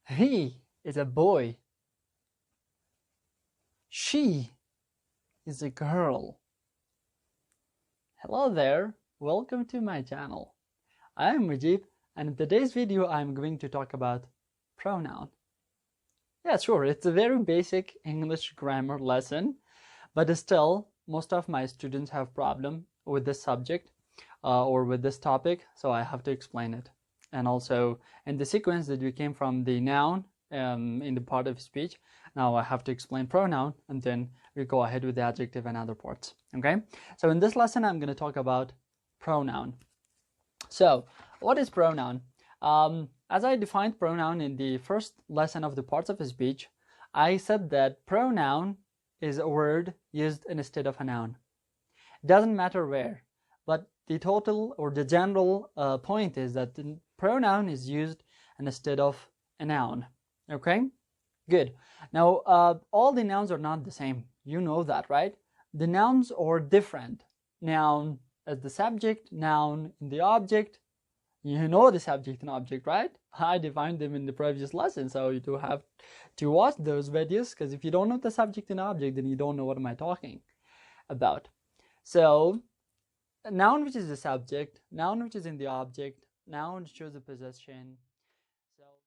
He is a boy. She is a girl. Hello there, welcome to my channel. I am Mujib, and in today's video I'm going to talk about pronoun. Yeah, sure, it's a very basic English grammar lesson, but still most of my students have problem with this subject or with this topic, so I have to explain it. And also in the sequence that we came from the noun in the part of speech, now I have to explain pronoun, and then we go ahead with the adjective and other parts. Okay, so in this lesson I'm going to talk about pronoun. So what is pronoun? As I defined pronoun in the first lesson of the parts of speech, I said that pronoun is a word used instead of a noun. It doesn't matter where, but the total or the general point is that the pronoun is used instead of a noun. Okay, good. Now all the nouns are not the same. You know that, right? The nouns are different. Noun as the subject, noun in the object. You know the subject and object, right? I defined them in the previous lesson, so you do have to watch those videos, because if you don't know the subject and object, then you don't know what am I talking about. So noun which is the subject, noun which is in the object, noun shows a possession,